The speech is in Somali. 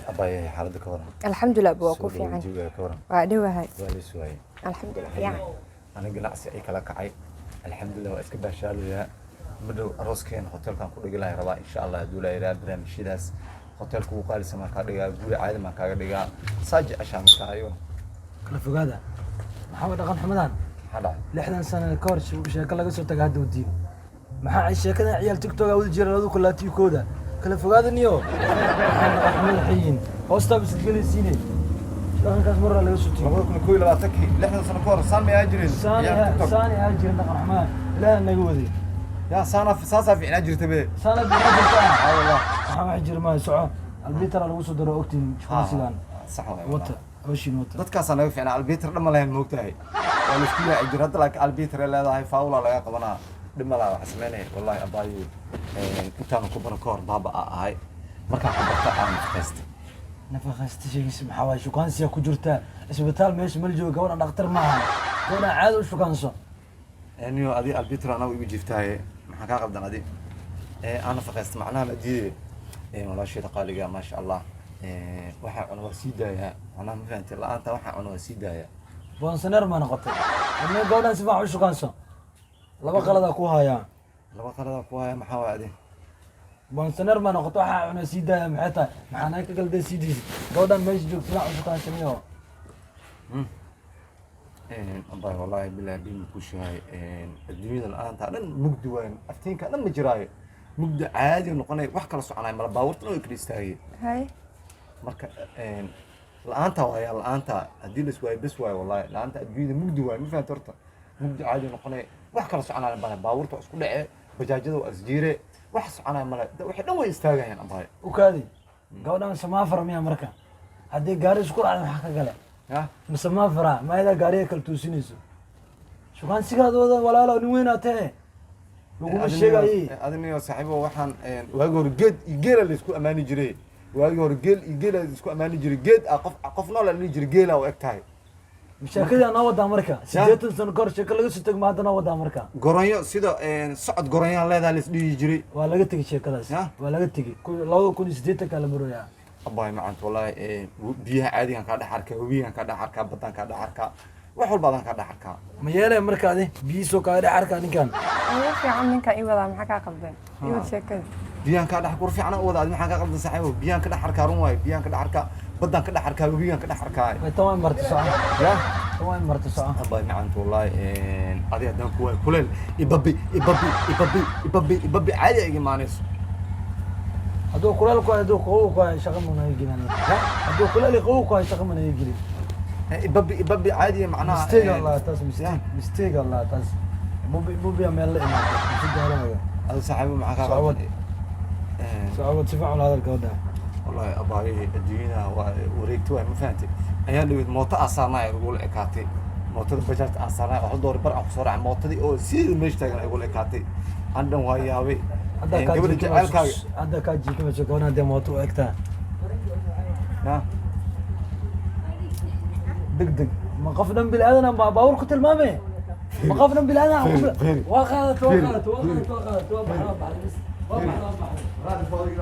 أباي حالة كورة. الحمد لله أبو سوري وقوفي عنه وجوه كورة. وعدوه هاي وأنا سوي. الحمد لله يعني أنا قلعت أي كلا كعي. الحمد لله وأسكت بشالو يا. بدو أروس كين هوتيل كان كل جلا ربع إن شاء الله دولا يراد برام شيداس. هوتيل كوكو قال سما كاريجا بقول عادي ما كاريجا ساج عشان كايو. kala fogaada maxamed dhaqan xamadan هذا. lixdan sano ka hor sheeko laga soo tagay hadda u diin maxaa ay sheekada ciyaal tiktok wada jiraan adu kulaatiikooda kala fogaadaniyo maxamed dhaqan xamadan xiyin hoosta bis gelinsiine dhaqankaas mar laga soo tagay مبروك لكل لا تكي. لحنا سنة كورة سان ما يجري. saani ha jirin dhaqan xamadan ilaaha naga waday يا سانا في ساسا في عناجر تبي. saana bixinta آه والله. maxaa wax jir ma soco albitara lagu soo daro ogtiin shaqasigan صح والله. wata hawshin wata dadkaas anaga fiicnaa albiiter dhama lahayn moogtahay waa la isku yaaci jira hadda laakiin albiiter ay leedahay faawla laga qabanaa dhima laa wax sameynaya wallahi abaayo intaan ku baran ka hor baaba ahay markaan ku barta aan fastay nafaqasta sheegis maxaa waay shukaansiya ku jirta isbitaal meesha mal jooga gabadha dhakhtar maaha gabadha caadi u shukaanso aniyo adi albiiter anagu igu jiftaaye maxaa kaa qabdan adi aan nafaqaysta macnaha la diiday walaashayda qaaliga maasha allah waxaa cuna waa sii daayaa macnaha ma fahantay la-aanta waxaa cuna waa sii daayaa bonsaneer ma noqotay ina gabadhan si fiican u shukaanso laba qaladaa ku hayaa laba qalada ku haya maxaa waay adi bonsaneer ma noqoto waxaa cuna sii daaya maxay tahay maxaa naga ka galday sii diisi gabadhan meesha joogta fiican u shukaansamiyo abay wallahi billahi bin ku shahay adduunyada la-aanta dhan mugdi waayo aftiinka dhan ma jiraayo mugdi caadi noqonay wax kala soconay mala baabuurtana way kala istaagay هاي marka la-aanta waaya la-aanta haddii la iswaayo bes waayo wallahi la-aanta adduunyada mugdi waayo ma fahamta horta mugdi caadi noqonay wax kala soconay mala baabuurta waa isku dhece bajaajada waa isjiire wax soconay mala waxay dhan way istaagayaan abay u kaadi gabadhan samaafar miya marka haddii gaari isku dhacda maxaa ka gale ya masamaafara maayadaa gaariga kala toosinayso shukaansigaadooda walaalo nin weynaatee laguma sheegayey adiniyo saaxiibo waxaan waagi hore geed iyo geela la isku ammaani jiray waagi hore geel iyo geela la isku ammaani jiray geed qof nool la dhihi jiray geela u eg tahay sheekadii anaa wadaa marka 80 sano kahor sheeko laga soo tag ma haddana wadaa marka goronyo sida socod goronyaan leedahay la isdhihi jiray waa laga tegey sheekadaas Ya? waa laga tegey 2080 la marooyaa abay macanta wallahi biyaha caadigan kaa dhex arkaa webigan kaa dhex arkaa badan kaa dhex arkaa wax walba adan kaa dhex arkaa ma yeelay markaadi biyiisoo kaaga dhex arkaa ninkan أنا في عم منك إيه وضع محكا قبضين إيه شكل biyahan kaa dhex kur fiican u wada adi maxaa kaa qaldan saaxiibo biyahan ka dhex arkaa run waayo biyahan ka dhex arkaa badan ka dhex arkaa webigan ka dhex arkaa way tawaan marti soco ya tawaan marti soco abay macanta wallahi adi haddaan ku waayo kuleel ibabi ibabi ibabi ibabi ibabi caadi ay imaanayso hadduu kuleel ku hayo hadduu qabow ku hayo shaqa mana iga gelin hadduu kuleel iyo qabow ku hayo shaqa mana iga gelin ibabi ibabi caadi macnaha mistake allah taas mistake allah taas bubi meel la imaado si gaaranayo adi saaxiibo maxaa kaa Socod. qaldan socod si fiican hadalka wadaa والله أباي الدنيا وريكتوا ما فهمتي أيام لو موت أصلا يقول إكاتي موت البجاج أصلا أحد دور برا بسرعة موت دي أو سير مش تاجر يقول إكاتي عندهم هاي هاوي قبل الجعل كاي hadda kaa jiika ma joogana hadee mooto u egtaa ها degdeg ma qof dhan bil aadan baa baawur ku tilmaame ma qof dhan bil aadan فيري. waa qaadat waa qaadat waa qaadat waa qaadat waa baxda waa baxda هذا الفاضي